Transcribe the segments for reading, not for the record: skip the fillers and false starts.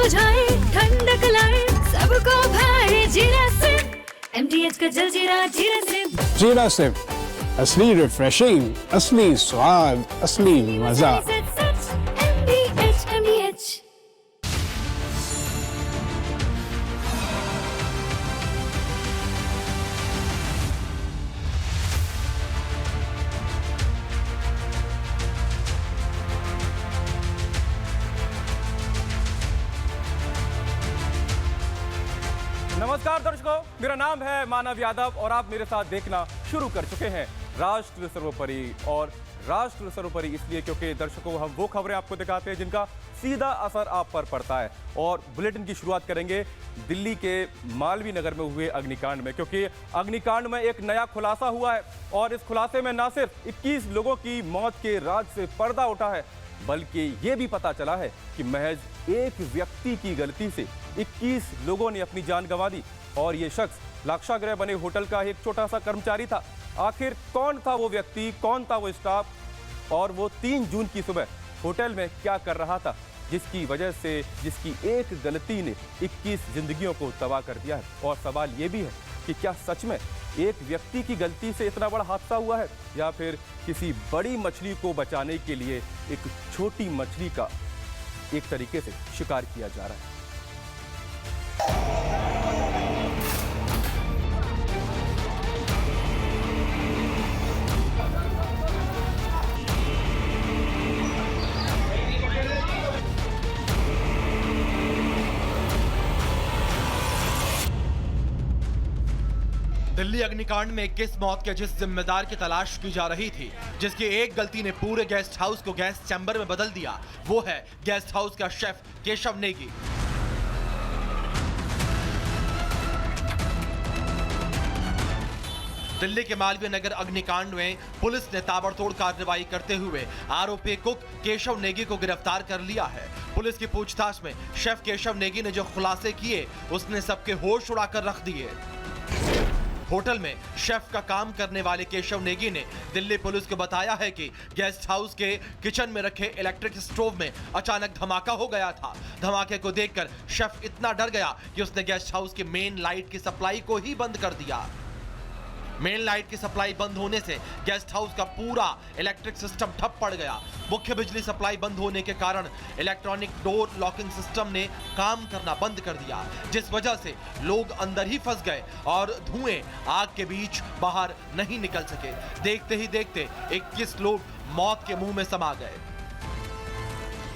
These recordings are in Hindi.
बुझाए, ठंडक लाए, सबको भाए जीरा सिप। MTH का जलजीरा जीरा सिप। जीरा सिप, असली रिफ्रेशिंग, असली स्वाद, असली मजा। MTH। नमस्कार दर्शकों, मेरा नाम है मानव यादव और आप मेरे साथ देखना शुरू कर चुके हैं राष्ट्र सर्वोपरि। और राष्ट्र सर्वोपरि इसलिए क्योंकि दर्शकों हम वो खबरें आपको दिखाते हैं जिनका सीधा असर आप पर पड़ता है। और बुलेटिन की शुरुआत करेंगे दिल्ली के मालवीय नगर में हुए अग्निकांड में, क्योंकि अग्निकांड में एक नया खुलासा हुआ है और इस खुलासे में न सिर्फ 21 लोगों की मौत के राज से पर्दा उठा है, बल्कि ये भी पता चला है कि महज एक व्यक्ति की गलती से 21 लोगों ने अपनी जान गंवा दी। और ये शख्स लाक्षागृह बने होटल का एक छोटा सा कर्मचारी था। आखिर कौन था वो व्यक्ति, कौन था वो स्टाफ, और वो 3 जून की सुबह होटल में क्या कर रहा था जिसकी वजह से, जिसकी एक गलती ने 21 जिंदगियों को तबाह कर दिया है। और सवाल ये भी है कि क्या सच में एक व्यक्ति की गलती से इतना बड़ा हादसा हुआ है, या फिर किसी बड़ी मछली को बचाने के लिए एक छोटी मछली का एक तरीके से शिकार किया जा रहा है। दिल्ली अग्निकांड में 21 मौत के जिस जिम्मेदार की तलाश की जा रही थी, जिसकी एक गलती ने पूरे गेस्ट हाउस को गैस चैम्बर में बदल दिया, वो है गेस्ट हाउस का शेफ केशव नेगी। दिल्ली के मालवीय नगर अग्निकांड में पुलिस ने ताबड़तोड़ कार्रवाई करते हुए आरोपी कुक केशव नेगी को गिरफ्तार कर लिया है। पुलिस की पूछताछ में शेफ केशव नेगी ने जो खुलासे किए, उसने सबके होश उड़ाकर रख दिए। होटल में शेफ का काम करने वाले केशव नेगी ने दिल्ली पुलिस को बताया है कि गेस्ट हाउस के किचन में रखे इलेक्ट्रिक स्टोव में अचानक धमाका हो गया था। धमाके को देखकर शेफ इतना डर गया कि उसने गेस्ट हाउस की मेन लाइट की सप्लाई को ही बंद कर दिया। मेन लाइट की सप्लाई बंद होने से गेस्ट हाउस का पूरा इलेक्ट्रिक सिस्टम ठप पड़ गया। मुख्य बिजली सप्लाई बंद होने के कारण इलेक्ट्रॉनिक डोर लॉकिंग सिस्टम ने काम करना बंद कर दिया, जिस वजह से लोग अंदर ही फंस गए और धुएं आग के बीच बाहर नहीं निकल सके। देखते ही देखते 21 लोग मौत के मुंह में समा गए।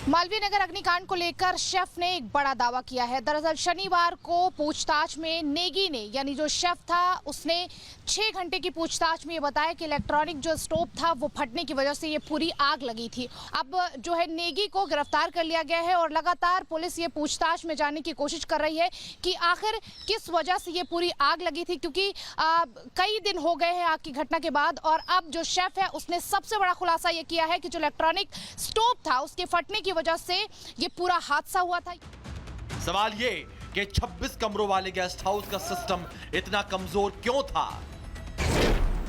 मालवीय नगर अग्निकांड को लेकर शेफ ने एक बड़ा दावा किया है। दरअसल शनिवार को पूछताछ में नेगी ने, यानी जो शेफ था, उसने 6 घंटे की पूछताछ में ये बताया कि इलेक्ट्रॉनिक जो स्टोव था वो फटने की वजह से ये पूरी आग लगी थी। अब जो है नेगी को गिरफ्तार कर लिया गया है और लगातार पुलिस ये पूछताछ में जानने की कोशिश कर रही है कि आखिर किस वजह से ये पूरी आग लगी थी, क्योंकि कई दिन हो गए हैं आग की घटना के बाद। और अब जो शेफ है उसने सबसे बड़ा खुलासा ये किया है कि जो इलेक्ट्रॉनिक स्टोव था उसके फटने की वजह से ये पूरा हादसा हुआ था। सवाल ये कि 26 कमरों वाले गेस्ट हाउस का सिस्टम इतना कमजोर क्यों था?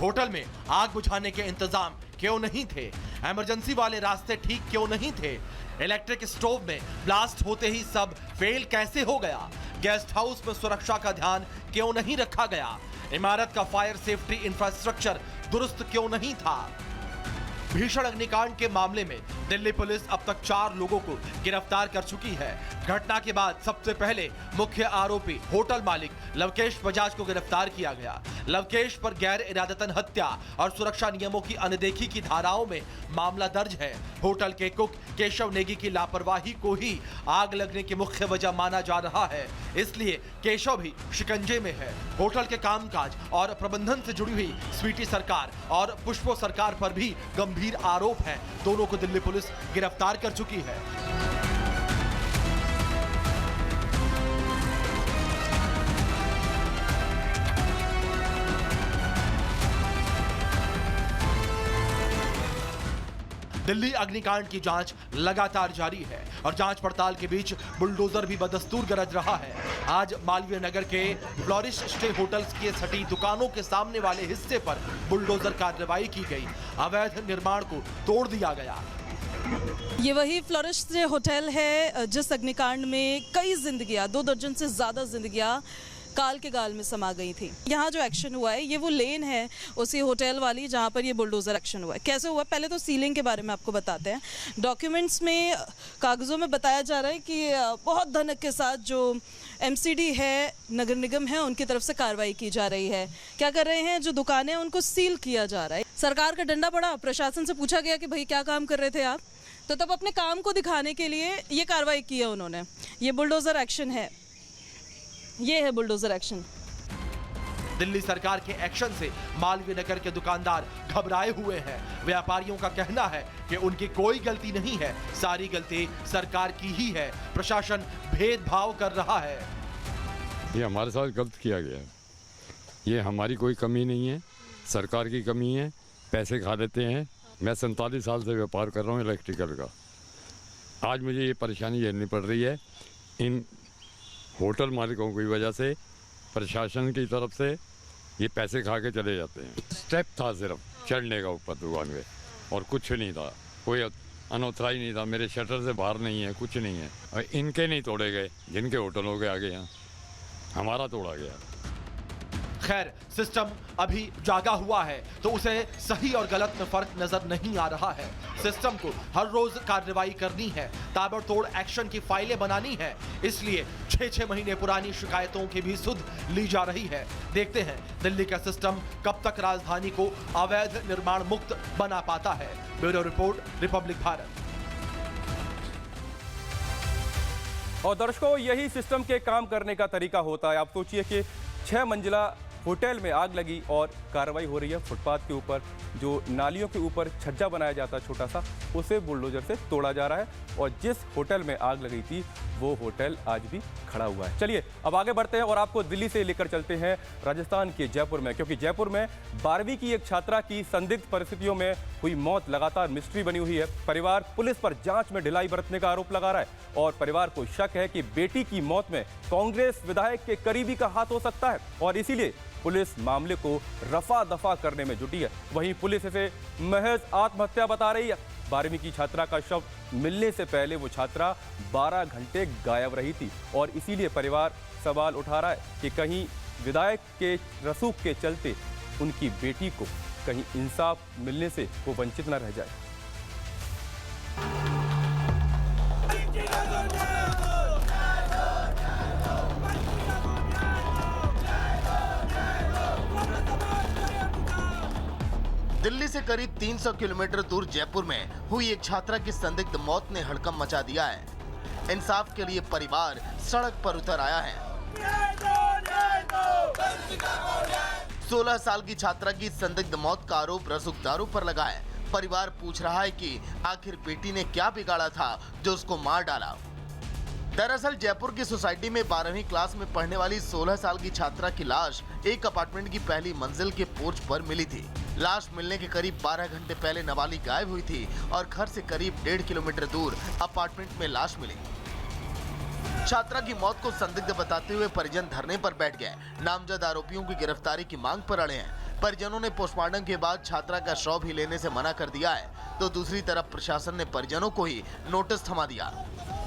होटल में आग बुझाने के इंतजाम क्यों नहीं थे? इमरजेंसी वाले रास्ते ठीक क्यों नहीं थे? इलेक्ट्रिक स्टोव में ब्लास्ट होते ही सब फेल कैसे हो गया? गेस्ट हाउस में सुरक्षा का ध्यान क्यों नहीं रखा गया? इमारत का फायर सेफ्टी इंफ्रास्ट्रक्चर दुरुस्त क्यों नहीं था? भीषण अग्निकांड के मामले में दिल्ली पुलिस अब तक 4 लोगों को गिरफ्तार कर चुकी है। घटना के बाद सबसे पहले मुख्य आरोपी होटल मालिक लवकेश बजाज को गिरफ्तार किया गया। लवकेश पर गैर इरादतन हत्या और सुरक्षा नियमों की अनदेखी की धाराओं में मामला दर्ज है। होटल के कुक केशव नेगी की लापरवाही को ही आग लगने की मुख्य वजह माना जा रहा है, इसलिए केशव भी शिकंजे में है। होटल के कामकाज और प्रबंधन से जुड़ी हुई स्वीटी सरकार और पुष्पो सरकार पर भी गंभीर आरोप है। दोनों को दिल्ली पुलिस गिरफ्तार कर चुकी है। दिल्ली अग्निकांड की जांच लगातार जारी है और जांच पड़ताल के बीच बुलडोजर भी बदस्तूर गरज रहा है। आज मालवीय नगर के फ्लोरिश स्टे होटल्स की सटी दुकानों के सामने वाले हिस्से पर बुलडोजर कार्रवाई की गई। अवैध निर्माण को तोड़ दिया गया। ये वही फ्लोरिश होटल है जिस अग्निकांड में कई जिंदगियां, 2 दर्जन से ज़्यादा जिंदगियां काल के गाल में समा गई थी। यहाँ जो एक्शन हुआ है ये वो लेन है उसी होटल वाली जहाँ पर ये बुलडोज़र एक्शन हुआ है। कैसे हुआ, पहले तो सीलिंग के बारे में आपको बताते हैं। डॉक्यूमेंट्स में, कागज़ों में बताया जा रहा है कि बहुत धनक के साथ जो एमसीडी है, नगर निगम है, उनकी तरफ से कार्रवाई की जा रही है। क्या कर रहे हैं, जो दुकानें हैं उनको सील किया जा रहा है। सरकार का डंडा पड़ा, प्रशासन से पूछा गया कि भाई क्या काम कर रहे थे आप, तो तब अपने काम को दिखाने के लिए ये कार्रवाई की है उन्होंने। ये बुलडोज़र एक्शन है, ये है बुलडोज़र एक्शन। दिल्ली सरकार के एक्शन से मालवीय नगर के दुकानदार घबराए हुए हैं। व्यापारियों का कहना है कि उनकी कोई गलती नहीं है, सारी गलती सरकार की ही है। प्रशासन भेदभाव कर रहा है। ये हमारे साथ गलत किया गया है। ये हमारी कोई कमी नहीं है, सरकार की कमी है। पैसे खा लेते हैं। मैं 47 साल से व्यापार कर रहा हूँ इलेक्ट्रिकल का। आज मुझे ये परेशानी झेलनी पड़ रही है इन होटल मालिकों की वजह से। प्रशासन की तरफ से ये पैसे खा के चले जाते हैं। स्टेप था सिर्फ चढ़ने का ऊपर दुकान पे, और कुछ नहीं था, कोई अनऑथराइज नहीं था। मेरे शटर से बाहर नहीं है, कुछ नहीं है। और इनके नहीं तोड़े गए, जिनके होटलों के आगे यहाँ हमारा तोड़ा गया। खैर, सिस्टम अभी जागा हुआ है तो उसे सही और गलत में फर्क नजर नहीं आ रहा है। सिस्टम को हर रोज कार्रवाई करनी है, ताबड़तोड़ एक्शन की फाइलें बनानी है। इसलिए 6-6 महीने पुरानी शिकायतों की भी सुध ली जा रही है। देखते हैं दिल्ली का सिस्टम कब तक राजधानी को अवैध निर्माण मुक्त बना पाता है। Bureau report, Republic Bharat. और दर्शकों, यही सिस्टम के काम करने का तरीका होता है। आप सोचिए कि 6 मंजिला होटल में आग लगी और कार्रवाई हो रही है फुटपाथ के ऊपर। जो नालियों के ऊपर छज्जा बनाया जाता है छोटा सा, उसे बुलडोजर से तोड़ा जा रहा है। और जिस होटल में आग लगी थी वो होटल आज भी खड़ा हुआ है। चलिए अब आगे बढ़ते हैं और आपको दिल्ली से लेकर चलते हैं राजस्थान के जयपुर में, क्योंकि जयपुर में 12वीं की एक छात्रा की संदिग्ध परिस्थितियों में हुई मौत लगातार मिस्ट्री बनी हुई है। परिवार पुलिस पर जांच में ढिलाई बरतने का आरोप लगा रहा है और परिवार को शक है कि बेटी की मौत में कांग्रेस विधायक के करीबी का हाथ हो सकता है और इसीलिए पुलिस मामले को रफा दफा करने में जुटी है। वहीं पुलिस इसे महज आत्महत्या बता रही है। 12वीं की छात्रा का शव मिलने से पहले वो छात्रा 12 घंटे गायब रही थी और इसीलिए परिवार सवाल उठा रहा है कि कहीं विधायक के रसूख के चलते उनकी बेटी को कहीं इंसाफ मिलने से वो वंचित न रह जाए। दिल्ली से करीब 300 किलोमीटर दूर जयपुर में हुई एक छात्रा की संदिग्ध मौत ने हड़कंप मचा दिया है। इंसाफ के लिए परिवार सड़क पर उतर आया है। 16 साल की छात्रा की संदिग्ध मौत का आरोप रसूखदारों पर लगा है। परिवार पूछ रहा है कि आखिर बेटी ने क्या बिगाड़ा था जो उसको मार डाला। दरअसल जयपुर की सोसाइटी में 12वीं क्लास में पढ़ने वाली 16 साल की छात्रा की लाश एक अपार्टमेंट की पहली मंजिल के पोर्च पर मिली थी। लाश मिलने के करीब 12 घंटे पहले नाबालिग गायब हुई थी और घर से करीब 1.5 किलोमीटर दूर अपार्टमेंट में लाश मिली। छात्रा की मौत को संदिग्ध बताते हुए परिजन धरने पर बैठ गए। नामजद आरोपियों की गिरफ्तारी की मांग पर अड़े हैं। परिजनों ने पोस्टमार्टम के बाद छात्रा का शव भी लेने से मना कर दिया है, तो दूसरी तरफ प्रशासन ने परिजनों को ही नोटिस थमा दिया।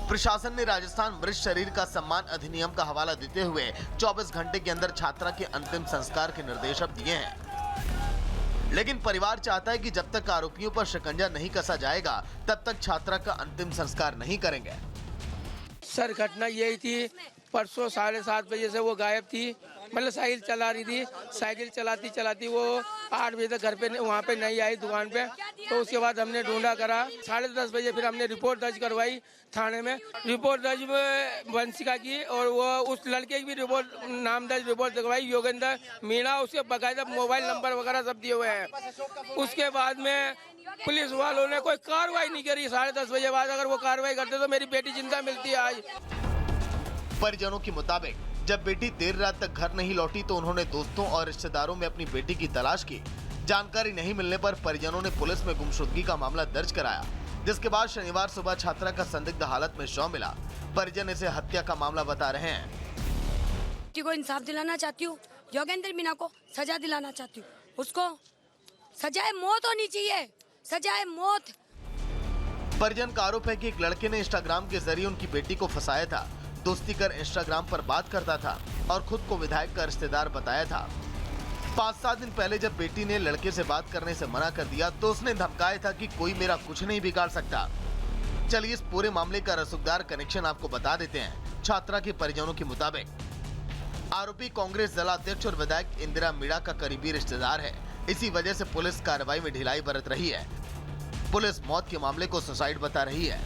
प्रशासन ने राजस्थान मृत शरीर का सम्मान अधिनियम का हवाला देते हुए 24 घंटे के अंदर छात्रा के अंतिम संस्कार के निर्देश अब दिए हैं। लेकिन परिवार चाहता है कि जब तक आरोपियों पर शिकंजा नहीं कसा जाएगा तब तक छात्रा का अंतिम संस्कार नहीं करेंगे। सर घटना यही थी, परसों 7:30 बजे से वो गायब थी। मतलब साइकिल चला रही थी, साइकिल चलाती चलाती वो 8 बजे तक घर पे वहाँ पे नहीं आई दुकान पे। तो उसके बाद हमने ढूंढा करा, 10:30 बजे फिर हमने रिपोर्ट दर्ज करवाई थाने में। रिपोर्ट दर्ज वंशिका की और वो उस लड़के की भी रिपोर्ट नाम दर्ज रिपोर्ट करवाई, योगेंद्र मीणा। उसके बाकायदा मोबाइल नंबर वगैरह सब दिए हुए हैं। उसके बाद में पुलिस वालों ने कोई कार्रवाई नहीं करी। 10:30 बजे बाद अगर वो कार्रवाई करते तो मेरी बेटी जिंदा मिलती आज। परिजनों के मुताबिक जब बेटी देर रात तक घर नहीं लौटी तो उन्होंने दोस्तों और रिश्तेदारों में अपनी बेटी की तलाश की। जानकारी नहीं मिलने पर परिजनों ने पुलिस में गुमशुदगी का मामला दर्ज कराया, जिसके बाद शनिवार सुबह छात्रा का संदिग्ध हालत में शव मिला। परिजन इसे हत्या का मामला बता रहे हैं। बेटी को इंसाफ दिलाना चाहती हूँ, योगेंद्र मीणा को सजा दिलाना चाहती हूँ। उसको सजाए मौत होनी चाहिए, सजाए मौत। परिजन का आरोप है कि एक लड़के ने इंस्टाग्राम के जरिए उनकी बेटी को फंसाया था। दोस्ती कर इंस्टाग्राम पर बात करता था और खुद को विधायक का रिश्तेदार बताया था। 5-7 दिन पहले जब बेटी ने लड़के से बात करने से मना कर दिया तो उसने धमकाया था कि कोई मेरा कुछ नहीं बिगाड़ सकता। चलिए इस पूरे मामले का रसूखदार कनेक्शन आपको बता देते हैं। छात्रा के परिजनों के मुताबिक आरोपी कांग्रेस जिलाध्यक्ष और विधायक इंदिरा मीणा का करीबी रिश्तेदार है। इसी वजह से पुलिस कार्रवाई में ढिलाई बरत रही है। पुलिस मौत के मामले को सुसाइड बता रही है।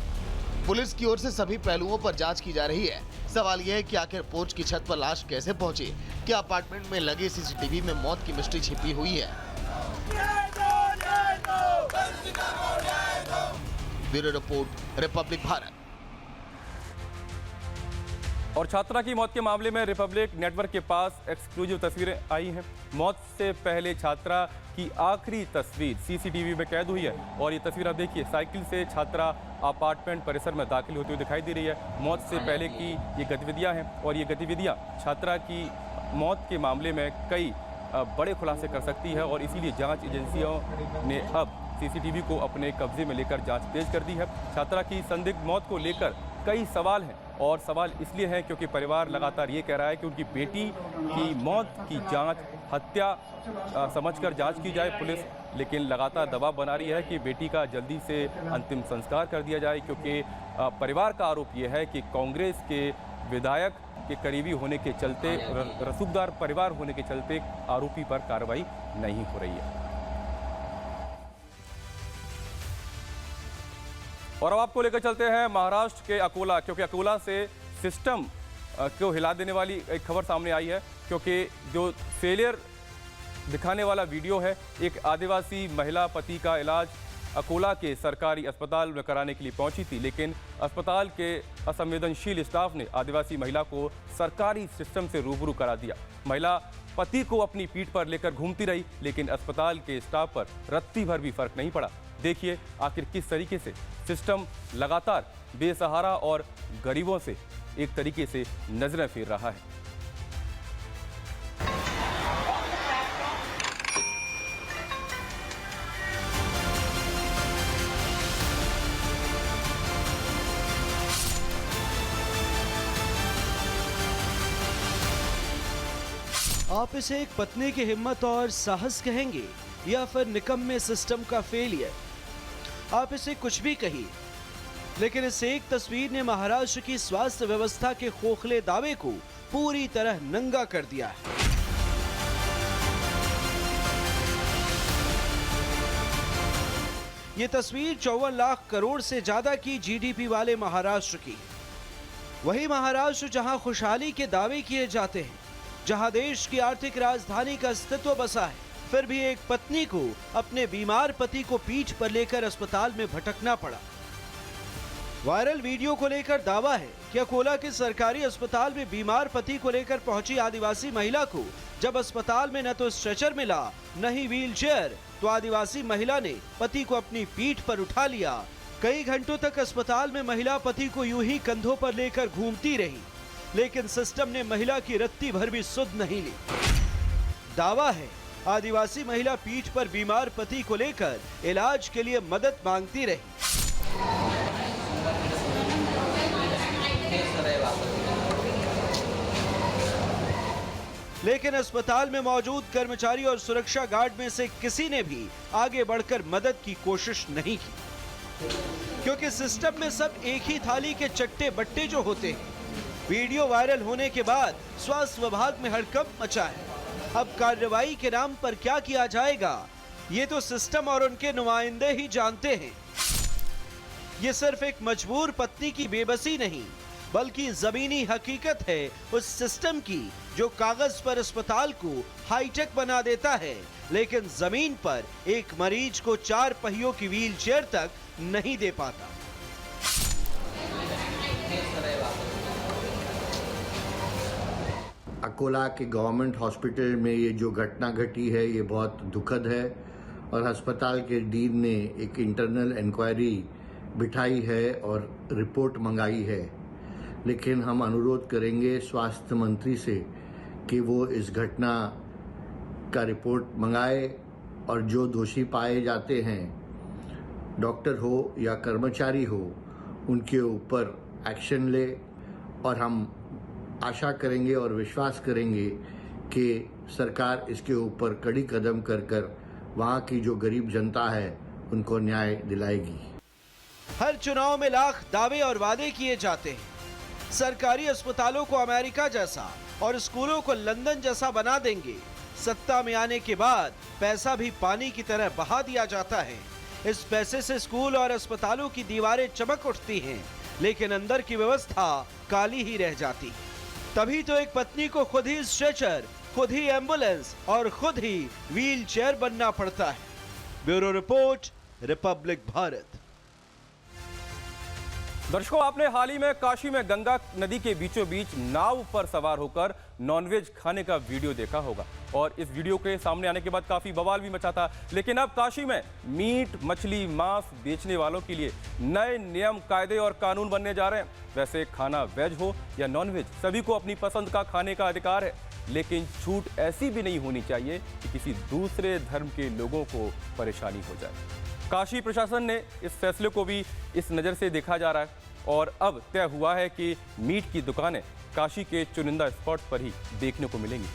पुलिस की ओर से सभी पहलुओं पर जांच की जा रही है। सवाल यह है कि आखिर पोर्च की छत पर लाश कैसे पहुंची? क्या अपार्टमेंट में लगे सीसीटीवी में मौत की मिस्ट्री छिपी हुई है? Bureau report, Republic Bharat. और छात्रा की मौत के मामले में रिपब्लिक नेटवर्क के पास एक्सक्लूसिव तस्वीरें आई हैं। मौत से पहले छात्रा की आखिरी तस्वीर सीसीटीवी में कैद हुई है और ये तस्वीर आप देखिए, साइकिल से छात्रा अपार्टमेंट परिसर में दाखिल होती हुई दिखाई दे रही है। मौत से पहले की ये गतिविधियां हैं और ये गतिविधियां छात्रा की मौत के मामले में कई बड़े खुलासे कर सकती है और इसीलिए जांच एजेंसियों ने अब सीसीटीवी को अपने कब्जे में लेकर जांच तेज कर दी है। छात्रा की संदिग्ध मौत को लेकर कई सवाल हैं और सवाल इसलिए है क्योंकि परिवार लगातार ये कह रहा है कि उनकी बेटी की मौत की जांच हत्या समझकर जांच की जाए। पुलिस लेकिन लगातार दबाव बना रही है कि बेटी का जल्दी से अंतिम संस्कार कर दिया जाए, क्योंकि परिवार का आरोप यह है कि कांग्रेस के विधायक के करीबी होने के चलते, रसूखदार परिवार होने के चलते आरोपी पर कार्रवाई नहीं हो रही है। और अब आपको लेकर चलते हैं महाराष्ट्र के अकोला, क्योंकि अकोला से सिस्टम को हिला देने वाली एक खबर सामने आई है। क्योंकि जो फेलियर दिखाने वाला वीडियो है, एक आदिवासी महिला पति का इलाज अकोला के सरकारी अस्पताल में कराने के लिए पहुंची थी, लेकिन अस्पताल के असंवेदनशील स्टाफ ने आदिवासी महिला को सरकारी सिस्टम से रूबरू करा दिया। महिला पति को अपनी पीठ पर लेकर घूमती रही, लेकिन अस्पताल के स्टाफ पर रत्ती भर भी फर्क नहीं पड़ा। देखिए आखिर किस तरीके से सिस्टम लगातार बेसहारा और गरीबों से एक तरीके से नजरें फेर रहा है। आप इसे एक पत्नी की हिम्मत और साहस कहेंगे या फिर निकम्मे सिस्टम का फेलियर? आप इसे कुछ भी कहिए, लेकिन इस एक तस्वीर ने महाराष्ट्र की स्वास्थ्य व्यवस्था के खोखले दावे को पूरी तरह नंगा कर दिया है। ये तस्वीर 54 लाख करोड़ से ज्यादा की जीडीपी वाले महाराष्ट्र की। वही महाराष्ट्र जहां खुशहाली के दावे किए जाते हैं, जहां देश की आर्थिक राजधानी का अस्तित्व बसा है, फिर भी एक पत्नी को अपने बीमार पति को पीठ पर लेकर अस्पताल में भटकना पड़ा। वायरल वीडियो को लेकर दावा है कि अकोला के सरकारी अस्पताल में बीमार पति को लेकर पहुंची आदिवासी महिला को जब अस्पताल में न तो स्ट्रेचर मिला न ही व्हीलचेयर, तो आदिवासी महिला ने पति को अपनी पीठ पर उठा लिया। कई घंटों तक अस्पताल में महिला पति को यूं ही कंधों पर लेकर घूमती रही, लेकिन सिस्टम ने महिला की रत्ती भर भी सुध नहीं ली। दावा है आदिवासी महिला पीठ पर बीमार पति को लेकर इलाज के लिए मदद मांगती रही। लेकिन अस्पताल में मौजूद कर्मचारी और सुरक्षा गार्ड में से किसी ने भी आगे बढ़कर मदद की कोशिश नहीं की, क्योंकि सिस्टम में सब एक ही थाली के चट्टे बट्टे जो होते हैं। वीडियो वायरल होने के बाद स्वास्थ्य विभाग में हड़कंप मचा है। अब कार्रवाई के नाम पर क्या किया जाएगा, ये तो सिस्टम और उनके नुमाइंदे ही जानते हैं। ये सिर्फ एक मजबूर पत्नी की बेबसी नहीं, बल्कि जमीनी हकीकत है उस सिस्टम की जो कागज पर अस्पताल को हाईटेक बना देता है, लेकिन जमीन पर एक मरीज को 4 पहियों की व्हीलचेयर तक नहीं दे पाता। अकोला के गवर्नमेंट हॉस्पिटल में ये जो घटना घटी है ये बहुत दुखद है और अस्पताल के डीन ने एक इंटरनल इंक्वायरी बिठाई है और रिपोर्ट मंगाई है। लेकिन हम अनुरोध करेंगे स्वास्थ्य मंत्री से कि वो इस घटना का रिपोर्ट मंगाए और जो दोषी पाए जाते हैं डॉक्टर हो या कर्मचारी हो उनके ऊपर एक्शन ले, और हम आशा करेंगे और विश्वास करेंगे कि सरकार इसके ऊपर कड़ी कदम कर वहाँ की जो गरीब जनता है उनको न्याय दिलाएगी। हर चुनाव में लाख दावे और वादे किए जाते हैं। सरकारी अस्पतालों को अमेरिका जैसा और स्कूलों को लंदन जैसा बना देंगे। सत्ता में आने के बाद पैसा भी पानी की तरह बहा दिया जाता है। इस पैसे से स्कूल और अस्पतालों की दीवारें चमक उठती हैं, लेकिन अंदर की व्यवस्था काली ही रह जाती। तभी तो एक पत्नी को खुद ही स्ट्रेचर, खुद ही एम्बुलेंस और खुद ही व्हील चेयर बनना पड़ता है। Bureau report, Republic Bharat. दर्शकों, आपने हाल ही में काशी में गंगा नदी के बीचों बीच नाव पर सवार होकर नॉनवेज खाने का वीडियो देखा होगा, और इस वीडियो के सामने आने के बाद काफी बवाल भी मचा था। लेकिन अब काशी में मीट, मछली, मांस बेचने वालों के लिए नए नियम, कायदे और कानून बनने जा रहे हैं। वैसे खाना वेज हो या नॉनवेज, सभी को अपनी पसंद का खाने का अधिकार है, लेकिन छूट ऐसी भी नहीं होनी चाहिए कि किसी दूसरे धर्म के लोगों को परेशानी हो जाए। काशी प्रशासन ने इस फैसले को भी इस नज़र से देखा जा रहा है, और अब तय हुआ है कि मीट की दुकानें काशी के चुनिंदा स्पॉट पर ही देखने को मिलेंगी।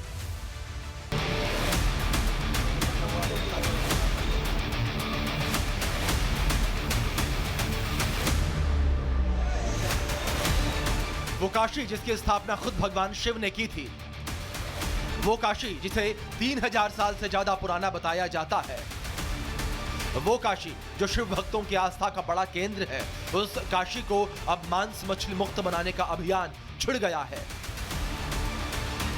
वो काशी जिसकी स्थापना खुद भगवान शिव ने की थी, वो काशी जिसे 3000 साल से ज्यादा पुराना बताया जाता है, वो काशी जो शिव भक्तों की आस्था का बड़ा केंद्र है, उस काशी को अब मांस मछली मुक्त बनाने का अभियान छिड़ गया है।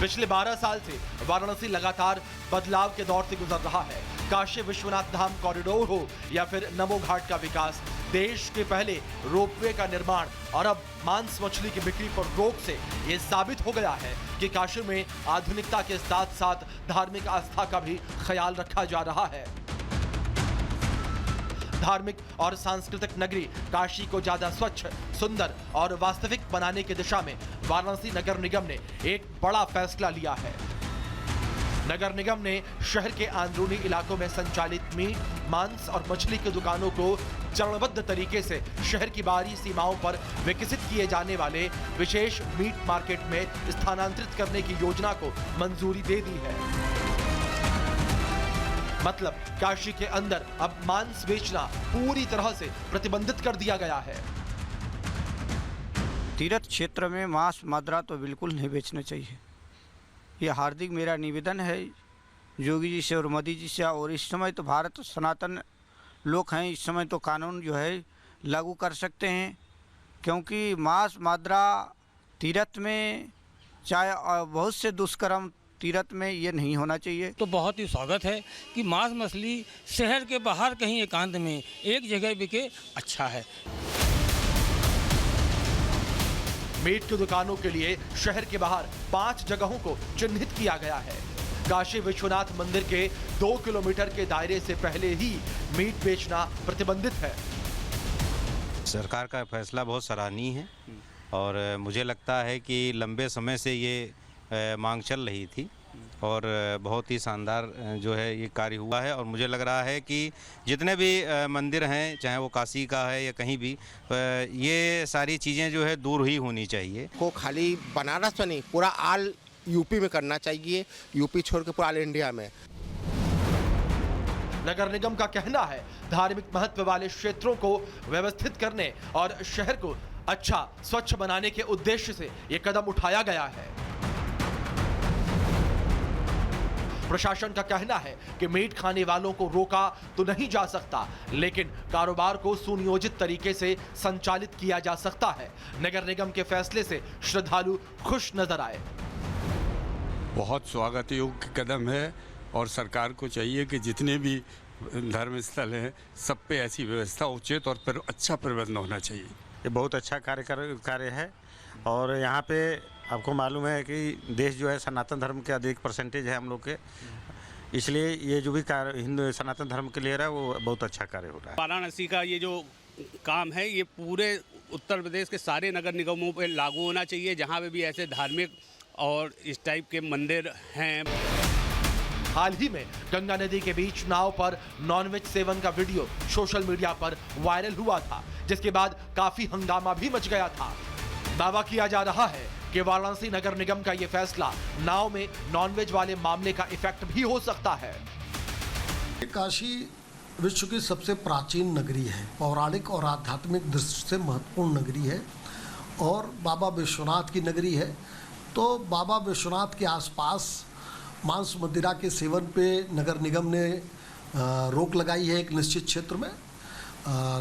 पिछले 12 साल से वाराणसी लगातार बदलाव के दौर से गुजर रहा है। काशी विश्वनाथ धाम कॉरिडोर हो या फिर नमो घाट का विकास, देश के पहले रोपवे का निर्माण और अब मांस मछली की बिक्री पर रोक से ये साबित हो गया है कि काशी में आधुनिकता के साथ साथ धार्मिक आस्था का भी ख्याल रखा जा रहा है। धार्मिक और सांस्कृतिक नगरी काशी को ज्यादा स्वच्छ, सुंदर और वास्तविक बनाने की दिशा में वाराणसी नगर निगम ने एक बड़ा फैसला लिया है। नगर निगम ने शहर के अंदरूनी इलाकों में संचालित मीट, मांस और मछली की दुकानों को चरणबद्ध तरीके से शहर की बाहरी सीमाओं पर विकसित किए जाने वाले विशेष मीट मार्केट में स्थानांतरित करने की योजना को मंजूरी दे दी है। मतलब काशी के अंदर अब मांस बेचना पूरी तरह से प्रतिबंधित कर दिया गया है। तीर्थ क्षेत्र में मांस मदिरा तो बिल्कुल नहीं बेचना चाहिए। यह हार्दिक मेरा निवेदन है योगी जी से और मोदी जी से। और इस समय तो भारत सनातन लोग हैं, इस समय तो कानून जो है लागू कर सकते हैं, क्योंकि मांस मदिरा तीर्थ में चाहे बहुत से दुष्कर्म तीर्थ में ये नहीं होना चाहिए। तो बहुत ही स्वागत है कि मांस मछली शहर के बाहर कहीं एकांत में एक जगह बिके, अच्छा है। मीट की दुकानों के लिए शहर के बाहर 5 जगहों को चिन्हित किया गया है। काशी विश्वनाथ मंदिर के 2 किलोमीटर के दायरे से पहले ही मीट बेचना प्रतिबंधित है। सरकार का फैसला बहुत सराहनीय है और मुझे लगता है कि लंबे समय से ये मांग चल रही थी और बहुत ही शानदार जो है ये कार्य हुआ है। और मुझे लग रहा है कि जितने भी मंदिर हैं, चाहे वो काशी का है या कहीं भी, ये सारी चीज़ें जो है दूर ही होनी चाहिए। को खाली बनारस में नहीं, पूरा ऑल यूपी में करना चाहिए, यूपी छोड़ के पूरा ऑल इंडिया में। नगर निगम का कहना है धार्मिक महत्व वाले क्षेत्रों को व्यवस्थित करने और शहर को अच्छा स्वच्छ बनाने के उद्देश्य से ये कदम उठाया गया है। प्रशासन का कहना है कि मीट खाने वालों को रोका तो नहीं जा सकता, लेकिन कारोबार को सुनियोजित तरीके से संचालित किया जा सकता है। नगर निगम के फैसले से श्रद्धालु खुश नजर आए। बहुत स्वागत योग्य कदम है और सरकार को चाहिए कि जितने भी धर्म स्थल हैं सब पे ऐसी व्यवस्था उचित और पर अच्छा प्रबंध होना चाहिए। ये बहुत अच्छा कार्य है और यहाँ पे आपको मालूम है कि देश जो है सनातन धर्म के अधिक परसेंटेज है हम लोग के, इसलिए ये जो भी कार्य हिंदू सनातन धर्म के लिए रहा है वो बहुत अच्छा कार्य हो रहा है। वाराणसी का ये जो काम है ये पूरे उत्तर प्रदेश के सारे नगर निगमों पर लागू होना चाहिए, जहाँ पे भी ऐसे धार्मिक और इस टाइप के मंदिर हैं। हाल ही में गंगा नदी के बीच नाव पर नॉनवेज सेवन का वीडियो सोशल मीडिया पर वायरल हुआ था, जिसके बाद काफी हंगामा भी मच गया था। दावा किया जा रहा है कि वाराणसी नगर निगम का यह फैसला नाव में नॉनवेज वाले मामले का इफेक्ट भी हो सकता है। काशी विश्व की सबसे प्राचीन नगरी है, पौराणिक और आध्यात्मिक दृष्टि से महत्वपूर्ण नगरी है और बाबा विश्वनाथ की नगरी है। तो बाबा विश्वनाथ के आसपास मांस मदिरा के सेवन पे नगर निगम ने रोक लगाई है एक निश्चित क्षेत्र में।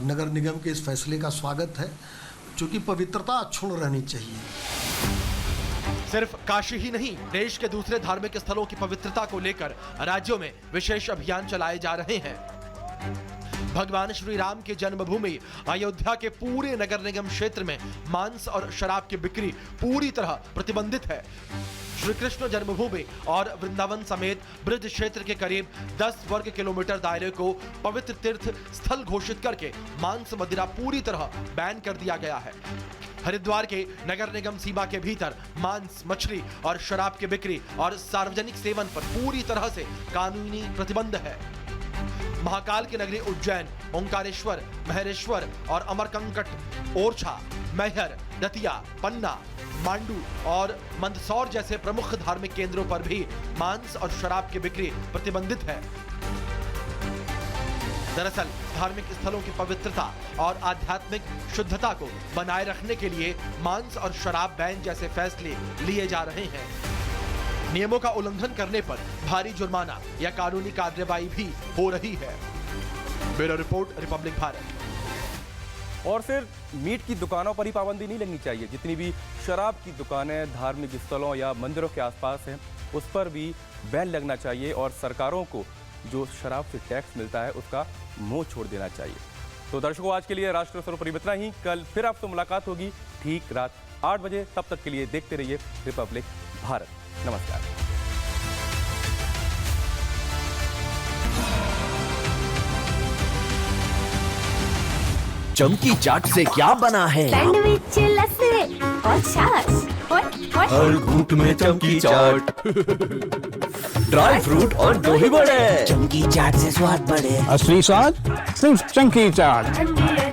नगर निगम के इस फैसले का स्वागत है, क्योंकि पवित्रता अक्षुण्ण रहनी चाहिए। सिर्फ काशी ही नहीं, देश के दूसरे धार्मिक स्थलों की पवित्रता को लेकर राज्यों में विशेष अभियान चलाए जा रहे हैं। भगवान श्री राम की जन्मभूमि अयोध्या के पूरे नगर निगम क्षेत्र में मांस और शराब की बिक्री पूरी तरह प्रतिबंधित है। श्री कृष्ण जन्मभूमि और वृंदावन समेत ब्रज क्षेत्र के करीब 10 वर्ग किलोमीटर दायरे को पवित्र तीर्थ स्थल घोषित करके मांस मदिरा पूरी तरह बैन कर दिया गया है। हरिद्वार के नगर निगम सीमा के भीतर मांस, मछली और शराब की बिक्री और सार्वजनिक सेवन पर पूरी तरह से कानूनी प्रतिबंध है। महाकाल की नगरी उज्जैन, ओंकारेश्वर, महेश्वर और अमरकंटक, ओरछा, मैहर, दतिया, पन्ना, मांडू और मंदसौर जैसे प्रमुख धार्मिक केंद्रों पर भी मांस और शराब की बिक्री प्रतिबंधित है। दरअसल धार्मिक स्थलों की पवित्रता और आध्यात्मिक शुद्धता को बनाए रखने के लिए मांस और शराब बैन जैसे फैसले लिए जा रहे हैं। नियमों का उल्लंघन करने पर भारी जुर्माना या कानूनी कार्रवाई भी हो रही है। Bureau report, Republic Bharat. और सिर्फ मीट की दुकानों पर ही पाबंदी नहीं लगनी चाहिए, जितनी भी शराब की दुकानें धार्मिक स्थलों या मंदिरों के आसपास हैं उस पर भी बैन लगना चाहिए और सरकारों को जो शराब से टैक्स मिलता है उसका मुंह छोड़ देना चाहिए। तो दर्शकों, आज के लिए राष्ट्रीय सर्वोपरि इतना ही। कल फिर आपसे मुलाकात होगी ठीक रात 8 बजे। तब तक के लिए देखते रहिए रिपब्लिक भारत। नमस्कार। चमकी चाट से क्या बना है? सैंडविच, लस्सी और छाछ। हर घूंट में चमकी चाट। ड्राई फ्रूट और दही बड़े। चमकी चाट से स्वाद बढ़े। असली स्वाद सिर्फ चमकी चाट।